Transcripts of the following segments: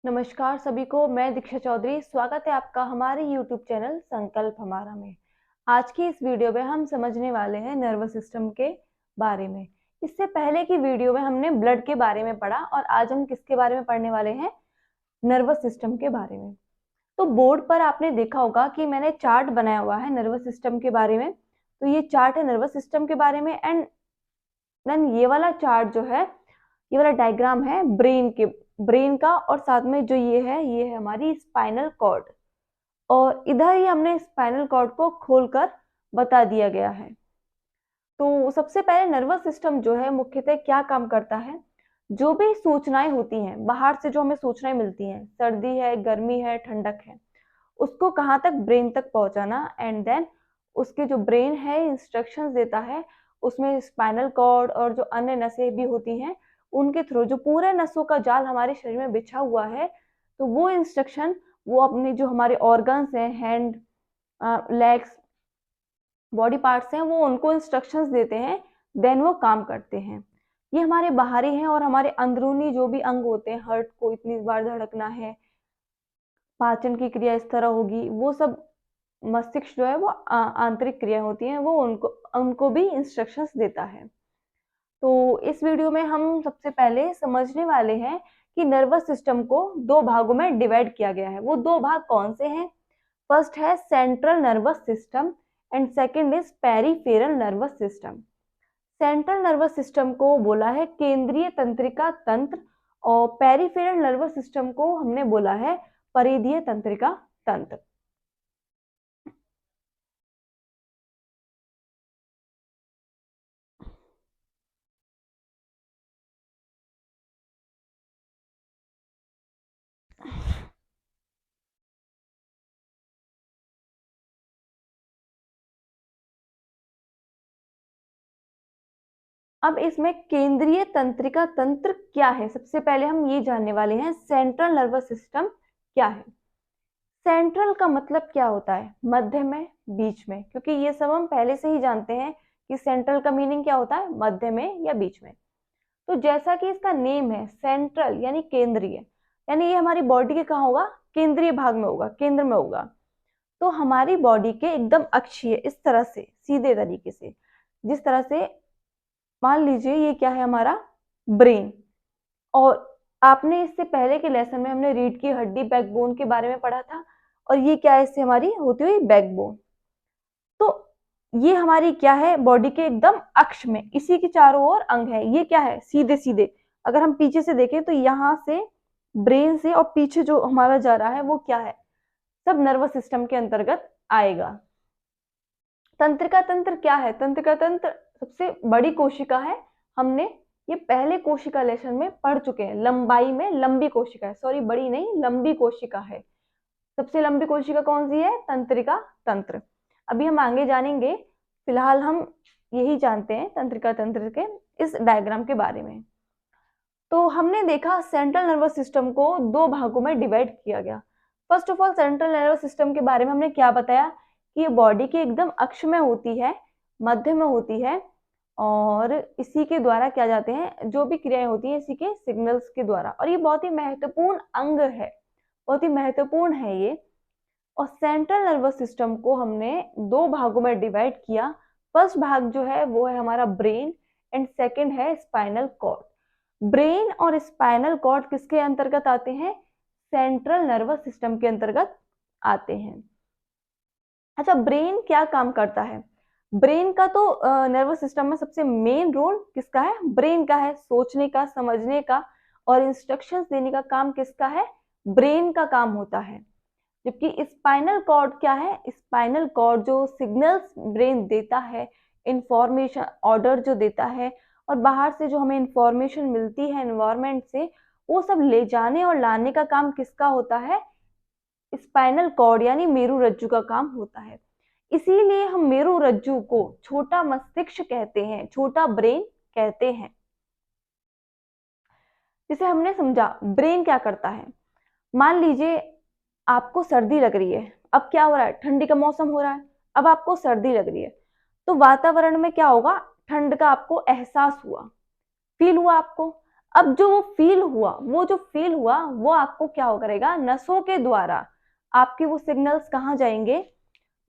नमस्कार सभी को। मैं दीक्षा चौधरी, स्वागत है आपका हमारे YouTube चैनल संकल्प हमारा में। आज की इस वीडियो में हम समझने वाले हैं नर्वस सिस्टम के बारे में। इससे पहले की वीडियो में हमने ब्लड के बारे में पढ़ा और आज हम किसके बारे में पढ़ने वाले हैं? नर्वस सिस्टम के बारे में। तो बोर्ड पर आपने देखा होगा कि मैंने चार्ट बनाया हुआ है नर्वस सिस्टम के बारे में। तो ये चार्ट है नर्वस सिस्टम के बारे में एंड देन ये वाला चार्ट जो है, ये वाला डायग्राम है ब्रेन का, और साथ में जो ये है हमारी स्पाइनल कॉर्ड। और इधर ही हमने स्पाइनल कॉर्ड को खोलकर बता दिया गया है। तो सबसे पहले नर्वस सिस्टम जो है मुख्यतः क्या काम करता है? जो भी सूचनाएं होती हैं बाहर से, जो हमें सूचनाएं मिलती हैं, सर्दी है, गर्मी है, ठंडक है, उसको कहाँ तक? ब्रेन तक पहुंचाना। एंड देन उसके जो ब्रेन है इंस्ट्रक्शंस देता है, उसमें स्पाइनल कॉर्ड और जो अन्य नसें भी होती हैं उनके थ्रू, जो पूरे नसों का जाल हमारे शरीर में बिछा हुआ है, तो वो इंस्ट्रक्शन वो अपने जो हमारे ऑर्गन्स हैं, हैंड, लेग्स, बॉडी पार्ट्स हैं, वो उनको इंस्ट्रक्शंस देते हैं, देन वो काम करते हैं। ये हमारे बाहरी हैं। और हमारे अंदरूनी जो भी अंग होते हैं, हार्ट को इतनी बार धड़कना है, पाचन की क्रिया इस तरह होगी, वो सब मस्तिष्क जो है वो आंतरिक क्रिया होती हैं, वो उनको उनको भी इंस्ट्रक्शंस देता है। तो इस वीडियो में हम सबसे पहले समझने वाले हैं कि नर्वस सिस्टम को दो भागों में डिवाइड किया गया है। वो दो भाग कौन से हैं? फर्स्ट है central nervous system and second is peripheral nervous system. Central nervous system को बोला है केंद्रीय तंत्रिका तंत्र, और पेरिफेरल नर्वस सिस्टम को हमने बोला है परिधीय तंत्रिका तंत्र। अब इसमें केंद्रीय तंत्रिका तंत्र क्या है, सबसे पहले हम ये जानने वाले हैं सेंट्रल नर्वस सिस्टम क्या है। सेंट्रल का मतलब क्या होता है? मध्य में, बीच में, क्योंकि ये सब हम पहले से ही जानते हैं कि सेंट्रल का मीनिंग क्या होता है, मध्य में या बीच में। तो जैसा कि इसका नेम है सेंट्रल यानी केंद्रीय, यानी ये हमारी बॉडी के कहाँ होगा? केंद्रीय भाग में होगा, केंद्र में होगा। तो हमारी बॉडी के एकदम अक्षीय, इस तरह से सीधे तरीके से, जिस तरह से मान लीजिए ये क्या है हमारा? ब्रेन। और आपने इससे पहले के लेसन में हमने रीढ़ की हड्डी, बैकबोन के बारे में पढ़ा था, और ये क्या है? इससे हमारी होती हुई बैकबोन। तो ये हमारी क्या है? बॉडी के एकदम अक्ष में, इसी के चारों ओर अंग है। ये क्या है? सीधे सीधे। अगर हम पीछे से देखें तो यहाँ से ब्रेन से और पीछे जो हमारा जा रहा है वो क्या है? सब नर्वस सिस्टम के अंतर्गत आएगा। तंत्रिका तंत्र क्या है? तंत्रिका तंत्र सबसे बड़ी कोशिका है। हमने ये पहले कोशिका लेसन में पढ़ चुके हैं। लंबाई में लंबी कोशिका है, सॉरी बड़ी नहीं, लंबी कोशिका है। सबसे लंबी कोशिका कौन सी है? तंत्रिका तंत्र। अभी हम आगे जानेंगे, फिलहाल हम यही जानते हैं तंत्रिका तंत्र के इस डायग्राम के बारे में। तो हमने देखा सेंट्रल नर्वस सिस्टम को दो भागों में डिवाइड किया गया। First of all central nervous system के बारे में हमने क्या बताया कि ये बॉडी के एकदम अक्ष में होती है, मध्य में होती है, और इसी के द्वारा क्या जाते हैं, जो भी क्रियाएं होती हैं इसी के सिग्नल्स के द्वारा। और ये बहुत ही महत्वपूर्ण अंग है, बहुत ही महत्वपूर्ण है ये। और सेंट्रल नर्वस सिस्टम को हमने दो भागों में डिवाइड किया। फर्स्ट भाग जो है वो है हमारा ब्रेन एंड सेकंड है स्पाइनल कॉर्ड। ब्रेन और स्पाइनल कॉर्ड किसके अंतर्गत आते हैं? सेंट्रल नर्वस सिस्टम के अंतर्गत आते हैं। अच्छा, ब्रेन क्या काम करता है? ब्रेन का तो नर्वस सिस्टम में सबसे मेन रोल किसका है? ब्रेन का है। सोचने का, समझने का और इंस्ट्रक्शंस देने का काम किसका है? ब्रेन का काम होता है। जबकि स्पाइनल कॉर्ड क्या है? स्पाइनल कॉर्ड जो सिग्नल्स ब्रेन देता है, इंफॉर्मेशन ऑर्डर जो देता है, और बाहर से जो हमें इंफॉर्मेशन मिलती है एनवायरनमेंट से, वो सब ले जाने और लाने का काम किसका होता है? स्पाइनल कॉर्ड यानी मेरु रज्जु का काम होता है। इसीलिए हम मेरु रज्जु को छोटा मस्तिष्क कहते हैं, छोटा ब्रेन कहते हैं। जिसे हमने समझा ब्रेन क्या करता है। मान लीजिए आपको सर्दी लग रही है, अब क्या हो रहा है? ठंडी का मौसम हो रहा है, अब आपको सर्दी लग रही है, तो वातावरण में क्या होगा? ठंड का आपको एहसास हुआ, फील हुआ आपको। अब जो वो फील हुआ वो आपको क्या करेगा, नसों के द्वारा आपके वो सिग्नल्स कहाँ जाएंगे।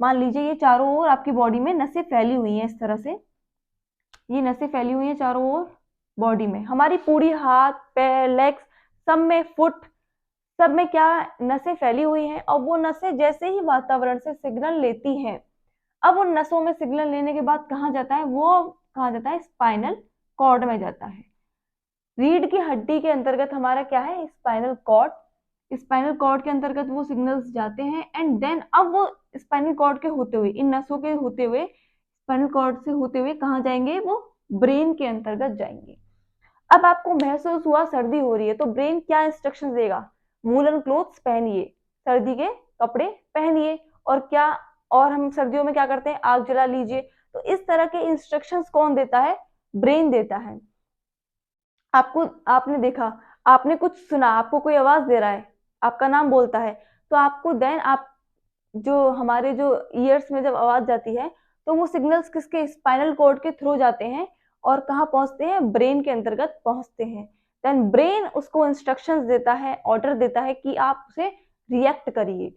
मान लीजिए ये चारों ओर आपकी बॉडी में नसें फैली हुई हैं, इस तरह से ये नसें फैली हुई हैं चारों ओर बॉडी में, हमारी पूरी हाथ पैर लेग्स सब में, फुट सब में क्या नसें फैली हुई हैं। और वो नसें जैसे ही वातावरण से सिग्नल लेती हैं, अब उन नसों में सिग्नल लेने के बाद कहाँ जाता है, वो कहाँ जाता है, स्पाइनल कॉर्ड में जाता है। रीढ़ की हड्डी के अंतर्गत हमारा क्या है, स्पाइनल कॉर्ड। स्पाइनल कॉर्ड के अंतर्गत वो सिग्नल्स जाते हैं एंड देन अब वो स्पाइनल कॉर्ड के होते हुए, इन नसों के होते हुए, स्पाइनल कॉर्ड से होते हुए कहाँ जाएंगे, वो ब्रेन के अंतर्गत जाएंगे। अब आपको महसूस हुआ सर्दी हो रही है, तो ब्रेन क्या इंस्ट्रक्शन देगा, वूलन क्लोथ्स पहनिए, सर्दी के कपड़े पहनिए, और क्या, और हम सर्दियों में क्या करते हैं, आग जला लीजिए। तो इस तरह के इंस्ट्रक्शंस कौन देता है, ब्रेन देता है। आपने देखा, आपने कुछ सुना, आपको कोई आवाज दे रहा है, आपका नाम बोलता है, तो आपको देन आप जो हमारे जो ईयर्स में जब आवाज जाती है, तो वो सिग्नल्स किसके, स्पाइनल कॉर्ड के थ्रू जाते हैं और कहाँ पहुंचते हैं, ब्रेन के अंतर्गत पहुंचते हैं। देन ब्रेन उसको इंस्ट्रक्शंस देता है, ऑर्डर देता है कि आप उसे रिएक्ट करिए।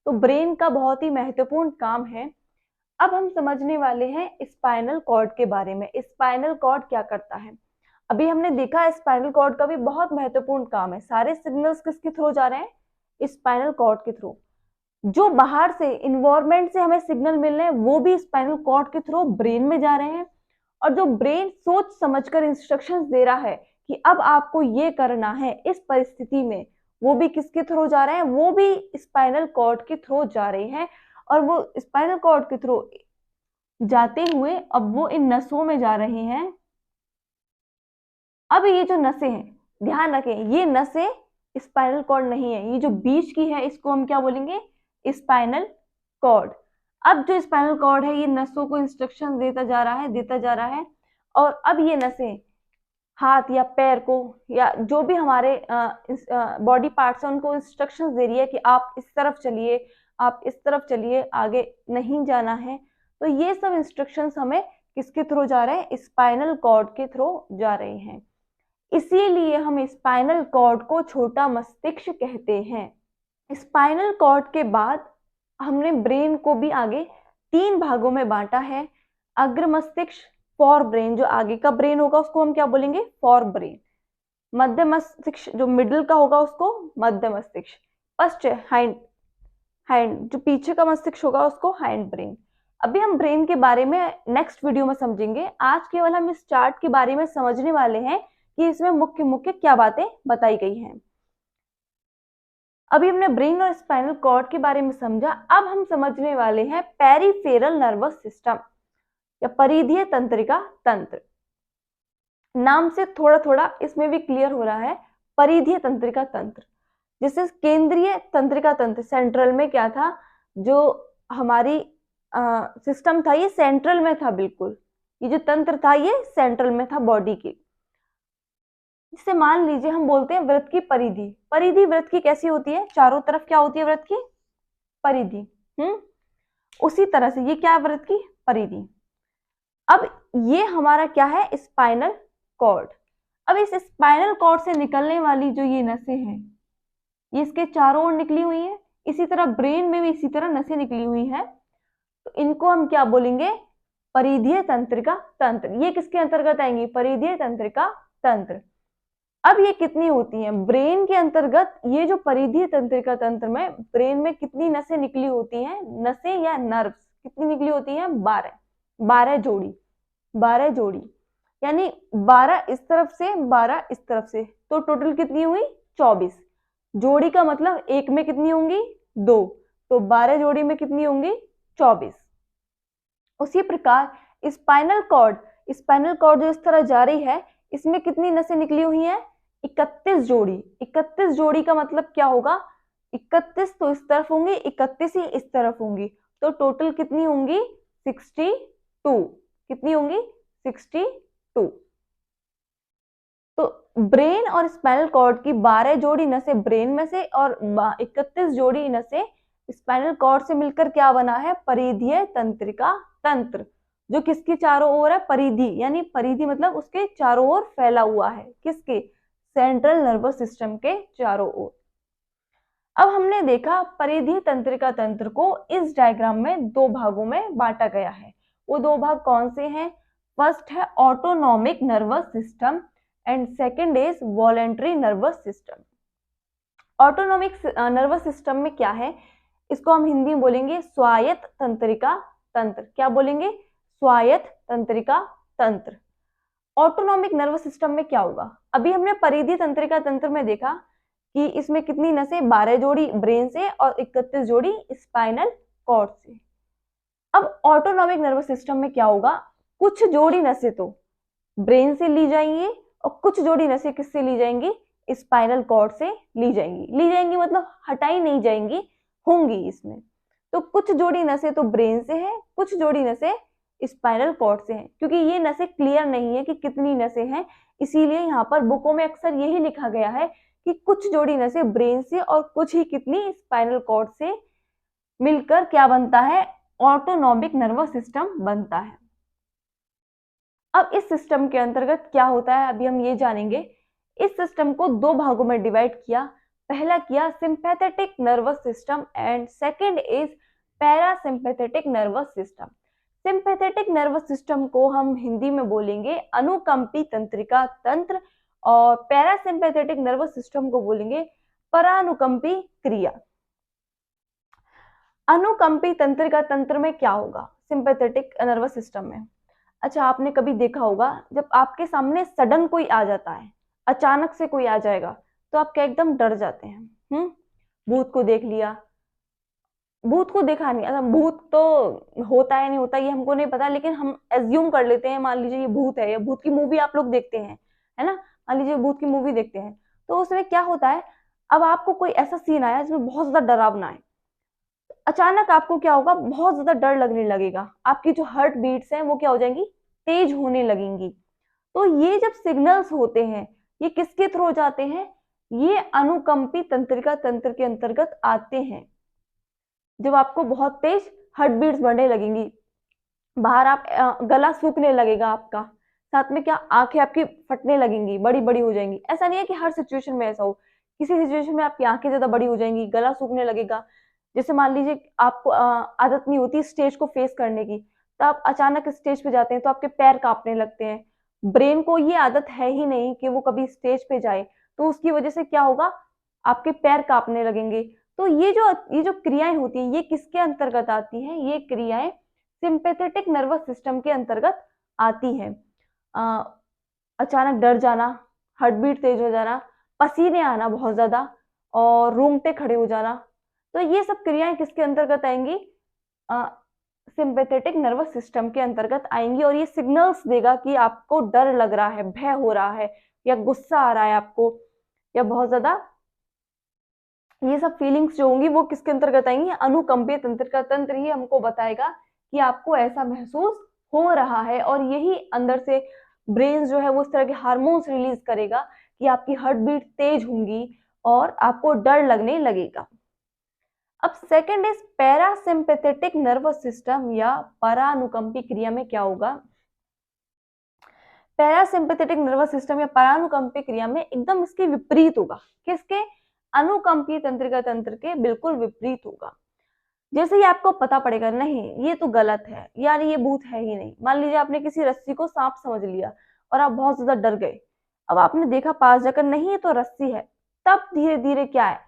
तो ब्रेन का बहुत ही महत्वपूर्ण काम है। अब हम समझने वाले हैं स्पाइनल कॉर्ड के बारे में। स्पाइनल कॉर्ड क्या करता है, अभी हमने देखा स्पाइनल कॉर्ड का भी बहुत महत्वपूर्ण काम है। सारे सिग्नल्स किसके थ्रू जा रहे हैं, स्पाइनल कॉर्ड के थ्रू। जो बाहर से इन्वायरमेंट से हमें सिग्नल मिल रहे हैं वो भी स्पाइनल कॉर्ड के थ्रू ब्रेन में जा रहे हैं, और जो ब्रेन सोच समझकर इंस्ट्रक्शंस दे रहा है कि अब आपको ये करना है इस परिस्थिति में, वो भी किसके थ्रू जा रहे हैं, वो भी स्पाइनल कॉर्ड के थ्रू जा रहे हैं। और वो स्पाइनल कॉर्ड के थ्रू जाते हुए अब वो इन नसों में जा रहे हैं। अब ये जो नसें हैं, ध्यान रखें, ये नसें स्पाइनल कॉर्ड नहीं है, ये जो बीच की है इसको हम क्या बोलेंगे, स्पाइनल कॉर्ड। अब जो स्पाइनल कॉर्ड है ये नसों को इंस्ट्रक्शन देता जा रहा है, और अब ये नसें हाथ या पैर को या जो भी हमारे बॉडी पार्ट्स हैं उनको इंस्ट्रक्शंस दे रही है कि आप इस तरफ चलिए, आप इस तरफ चलिए, आगे नहीं जाना है। तो ये सब इंस्ट्रक्शंस हमें किसके थ्रू जा रहे हैं, स्पाइनल कॉर्ड के थ्रू जा रहे हैं। इसीलिए हम स्पाइनल कॉर्ड को छोटा मस्तिष्क कहते हैं। स्पाइनल कॉर्ड के बाद हमने ब्रेन को भी आगे 3 भागों में बांटा है। अग्र मस्तिष्क, फॉर ब्रेन, जो आगे का ब्रेन होगा उसको हम क्या बोलेंगे, फॉर ब्रेन। मध्य मस्तिष्क जो मिडिल का होगा उसको मध्य मस्तिष्क। फर्स्ट हाइंड जो पीछे का मस्तिष्क होगा उसको हाइंड ब्रेन। अभी हम ब्रेन के बारे में नेक्स्ट वीडियो में समझेंगे। आज केवल हम इस चार्ट के बारे में समझने वाले हैं कि इसमें मुख्य मुख्य क्या बातें बताई गई हैं। अभी हमने ब्रेन और स्पाइनल कॉर्ड के बारे में समझा, अब हम समझने वाले हैं पेरिफेरल नर्वस सिस्टम या परिधीय तंत्रिका तंत्र। नाम से थोड़ा थोड़ा इसमें भी क्लियर हो रहा है, परिधीय तंत्रिका तंत्र। जैसे केंद्रीय तंत्रिका तंत्र सेंट्रल में क्या था, जो हमारी सिस्टम था ये सेंट्रल में था, बिल्कुल ये जो तंत्र था ये सेंट्रल में था बॉडी के। जिसे मान लीजिए हम बोलते हैं वृत्त की परिधि। परिधि वृत्त की कैसी होती है, चारों तरफ क्या होती है वृत्त की परिधि। उसी तरह से ये क्या है, वृत्त की परिधि। अब ये हमारा क्या है, स्पाइनल कॉर्ड। अब इस स्पाइनल कॉर्ड से निकलने वाली जो ये नसें हैं ये इसके चारों ओर निकली हुई है। इसी तरह ब्रेन में भी इसी तरह नसें निकली हुई है, तो इनको हम क्या बोलेंगे, परिधीय तंत्रिका तंत्र। ये किसके अंतर्गत आएंगी, परिधीय तंत्रिका तंत्र। अब ये कितनी होती हैं, ब्रेन के अंतर्गत ये जो परिधीय तंत्रिका तंत्र में ब्रेन में कितनी नसें निकली होती हैं, नसें या नर्व्स कितनी निकली होती हैं, 12 जोड़ी, यानी 12 इस तरफ से 12 इस तरफ से, तो टोटल कितनी हुई 24। जोड़ी का मतलब एक में कितनी होंगी, 2, तो 12 जोड़ी में कितनी होंगी, 24। उसी प्रकार स्पाइनल कॉर्ड जो इस तरह जा रही है इसमें कितनी नसें निकली हुई हैं, 31 जोड़ी। 31 जोड़ी का मतलब क्या होगा, 31 तो इस तरफ होंगी, 31 ही इस तरफ होंगी, तो टोटल कितनी होंगी, 62। कितनी होंगी, 62। तो ब्रेन और स्पाइनल कॉर्ड की 12 जोड़ी नसें ब्रेन में से और 31 जोड़ी नसें स्पाइनल कॉर्ड से मिलकर क्या बना है, परिधीय तंत्रिका तंत्र, जो किसकी चारों ओर है, परिधि, यानी परिधि मतलब उसके चारों ओर फैला हुआ है, किसके, सेंट्रल नर्वस सिस्टम के चारों ओर। अब हमने देखा परिधीय तंत्रिका तंत्र को इस डायग्राम में दो भागों में बांटा गया है। वो दो भाग कौन से हैं? फर्स्ट है autonomic nervous system and second is voluntary nervous system. Autonomic nervous system में क्या है? इसको हम हिंदी में बोलेंगे स्वायत्त तंत्रिका तंत्र। क्या बोलेंगे? स्वायत्त तंत्रिका तंत्र। ऑटोनॉमिक नर्वस सिस्टम में क्या होगा? अभी हमने परिधीय तंत्रिका तंत्र में देखा कि इसमें कितनी नसें? 12 जोड़ी ब्रेन से और 31 जोड़ी स्पाइनल कॉर्ड से। अब ऑटोनॉमिक नर्वस सिस्टम में क्या होगा? कुछ जोड़ी नसें तो ब्रेन से ली जाएंगी और कुछ जोड़ी नसें किससे ली जाएंगी? स्पाइनल कॉर्ड से ली जाएंगी। ली जाएंगी मतलब हटाई नहीं जाएंगी, होंगी इसमें। तो कुछ जोड़ी नसें तो ब्रेन से है, कुछ जोड़ी नसें स्पाइनल कॉर्ड से हैं। क्योंकि ये नसें क्लियर नहीं है कि कितनी नसें हैं, इसीलिए यहाँ पर बुकों में अक्सर यही लिखा गया है कि कुछ जोड़ी नसें ब्रेन से और कुछ ही कितनी स्पाइनल कॉर्ड से मिलकर क्या बनता है? ऑटोनॉमिक नर्वस सिस्टम बनता है। अब इस सिस्टम के अंतर्गत क्या होता है अभी हम ये जानेंगे। इस सिस्टम को दो भागों में डिवाइड किया। पहला किया sympathetic nervous system and second is parasympathetic nervous system. Sympathetic nervous system को हम हिंदी में बोलेंगे अनुकंपी तंत्रिका तंत्र और पैरासिम्पैथेटिक नर्वस सिस्टम को बोलेंगे परानुकंपी क्रिया। अनुकंपी तंत्रिका तंत्र में क्या होगा सिंपैथेटिक नर्वस सिस्टम में? अच्छा, आपने कभी देखा होगा जब आपके सामने सडन कोई आ जाता है, अचानक से कोई आ जाएगा तो आप क्या एकदम डर जाते हैं। भूत को देख लिया, भूत को देखा नहीं, भूत तो होता है नहीं होता ये हमको नहीं पता, लेकिन हम एज्यूम कर लेते हैं, मान लीजिए ये भूत है, या भूत की मूवी आप लोग देखते हैं, है ना, मान लीजिए भूत की मूवी देखते हैं तो उसमें क्या होता है, अब आपको कोई ऐसा सीन आया जिसमें बहुत ज्यादा डरावना है, अचानक आपको क्या होगा, बहुत ज्यादा डर लगने लगेगा, आपकी जो हार्ट बीट्स हैं वो क्या हो जाएंगी, तेज होने लगेंगी। तो ये जब सिग्नल्स होते हैं ये किसके थ्रू जाते हैं, ये अनुकंपी तंत्रिका तंत्र के अंतर्गत आते हैं। जब आपको बहुत तेज हार्ट बीट्स बढ़ने लगेंगी, बाहर आप गला सूखने लगेगा आपका, साथ में क्या आंखें आपकी फटने लगेंगी, बड़ी बड़ी हो जाएंगी। ऐसा नहीं है कि हर सिचुएशन में ऐसा हो, किसी सिचुएशन में आपकी आंखें ज्यादा बड़ी हो जाएंगी, गला सूखने लगेगा। जैसे मान लीजिए आपको आदत नहीं होती स्टेज को फेस करने की, तो आप अचानक स्टेज पे जाते हैं तो आपके पैर कांपने लगते हैं। ब्रेन को ये आदत है ही नहीं कि वो कभी स्टेज पे जाए, तो उसकी वजह से क्या होगा, आपके पैर कांपने लगेंगे। तो ये जो क्रियाएं होती हैं ये किसके अंतर्गत आती हैं, ये क्रियाएं सिंपैथेटिक नर्वस सिस्टम के अंतर्गत आती हैं। अचानक डर जाना, हार्ट बीट तेज हो जाना, पसीने आना बहुत ज्यादा और रोंगटे खड़े हो जाना, तो ये सब क्रियाएं किसके अंतर्गत आएंगी, सिंपैथेटिक नर्वस सिस्टम के अंतर्गत आएंगी। और ये सिग्नल्स देगा कि आपको डर लग रहा है, भय हो रहा है, या गुस्सा आ रहा है आपको, या बहुत ज्यादा, ये सब फीलिंग्स जो होंगी वो किसके अंतर्गत आएंगी, अनुकंपीय तंत्र का तंत्र ही हमको बताएगा कि आपको ऐसा महसूस हो रहा है। और यही अंदर से ब्रेन जो है वो इस तरह के हार्मोन्स रिलीज करेगा कि आपकी हार्ट बीट तेज होंगी और आपको डर लगने लगेगा। अब second is parasympathetic nervous system या परानुकंपी क्रिया में क्या होगा। पैरासिम्पैथेटिक नर्वस सिस्टम या परानुकंपी क्रिया में एकदम इसके विपरीत होगा। किसके, अनुकंपीय तंत्रिका तंत्र के बिल्कुल विपरीत होगा। जैसे ही आपको पता पड़ेगा नहीं ये तो गलत है, यार ये भूत है ही नहीं, मान लीजिए आपने किसी रस्सी को सांप समझ लिया और आप बहुत ज्यादा डर गए, अब आपने देखा पास जाकर नहीं ये तो रस्सी है, तब धीरे धीरे क्या है,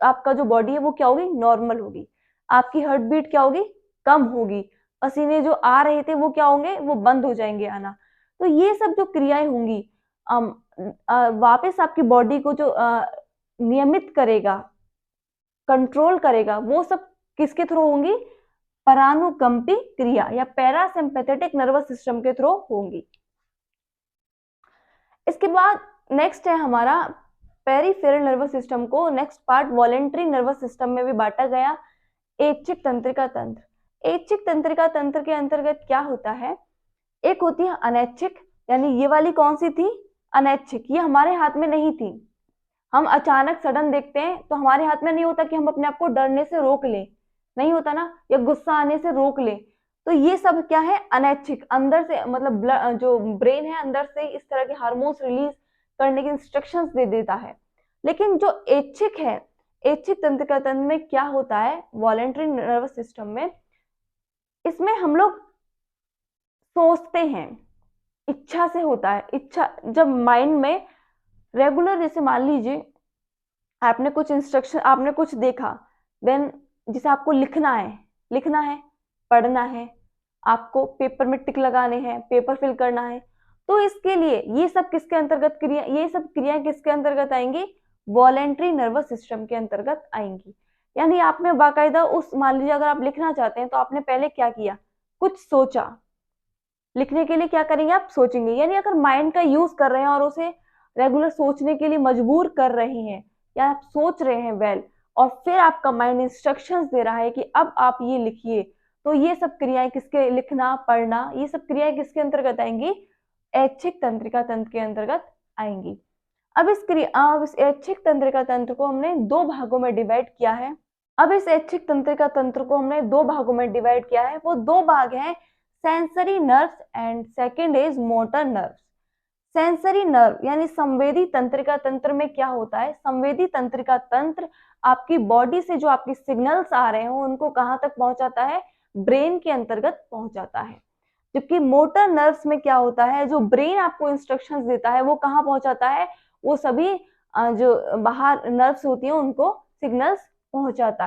आपका जो बॉडी है वो क्या होगी, नॉर्मल होगी, आपकी हार्ट बीट क्या होगी, कम होगी, पसीने जो आ रहे थे वो क्या होंगे, वो बंद हो जाएंगे आना। तो ये सब जो क्रियाएं होंगी वापस आपकी बॉडी को जो नियमित करेगा, कंट्रोल करेगा, वो सब किसके थ्रू होंगी, परानुकंपी क्रिया या पैरासिम्पैथेटिक नर्वस सिस्टम के थ्रू होंगी। इसके बाद नेक्स्ट है हमारा पेरिफेरल नर्वस सिस्टम को next part voluntary nervous system में भी बांटा गया। ऐच्छिक तंत्रिका तंत्र, ऐच्छिक तंत्रिका तंत्र के अंतर्गत क्या होता है, एक होती है अनैच्छिक, यानी ये वाली कौन सी थी, अनैच्छिक, ये हमारे हाथ में नहीं थी, हम अचानक सडन देखते हैं तो हमारे हाथ में नहीं होता कि हम अपने आप को डरने से रोक लें, नहीं होता ना, या गुस्सा आने से रोक लें, तो ये सब क्या है, अनैच्छिक, अंदर से मतलब जो ब्रेन है अंदर से इस तरह के हार्मोन्स रिलीज करने की इंस्ट्रक्शंस दे देता है। लेकिन जो ऐच्छिक है, ऐच्छिक तंत्रिका तंत्र में क्या होता है, वॉलेंटरी नर्वस सिस्टम में, इसमें हम लोग सोचते हैं, इच्छा से होता है। इच्छा जब माइंड में रेगुलर, जैसे मान लीजिए आपने कुछ इंस्ट्रक्शन, आपने कुछ देखा, देन जिसे आपको लिखना है, पढ़ना है, आपको पेपर में टिक लगाने हैं, पेपर फिल करना है, तो इसके लिए ये सब किसके अंतर्गत क्रिया, ये सब क्रियाएं किसके अंतर्गत आएंगी, वॉलेंटरी नर्वस सिस्टम के अंतर्गत आएंगी। यानी आपने बाकायदा उस, मान लीजिए अगर आप लिखना चाहते हैं तो आपने पहले क्या किया, कुछ सोचा। लिखने के लिए क्या करेंगे, आप सोचेंगे। यानी अगर माइंड का यूज कर रहे हैं और उसे रेगुलर सोचने के लिए मजबूर कर रहे हैं, या आप सोच रहे हैं वेल, और फिर आपका माइंड इंस्ट्रक्शंस दे रहा है कि अब आप ये लिखिए, तो ये सब क्रियाएं किसके, लिखना, पढ़ना, ये सब क्रियाएं किसके अंतर्गत आएंगी, ऐच्छिक तंत्रिका तंत्र के अंतर्गत आएंगी। अब इस ऐच्छिक तंत्रिका तंत्र को हमने दो भागों में डिवाइड किया है। अब इस ऐच्छिक तंत्रिका तंत्र को हमने दो भागों में डिवाइड किया है। वो दो भाग हैं, sensory nerves and second is motor nerves. Sensory nerve यानी संवेदी तंत्रिका तंत्र में क्या होता है, संवेदी तंत्रिका तंत्र आपकी बॉडी से जो आपके सिग्नल्स आ रहे हो उनको कहाँ तक पहुंचाता है, ब्रेन के अंतर्गत पहुंचाता है। जबकि मोटर नर्व्स में क्या होता है, जो ब्रेन आपको इंस्ट्रक्शंस देता है वो कहाँ पहुंचाता है, वो सभी जो बाहर नर्व्स होती हैं उनको सिग्नल्स पहुंचाता है।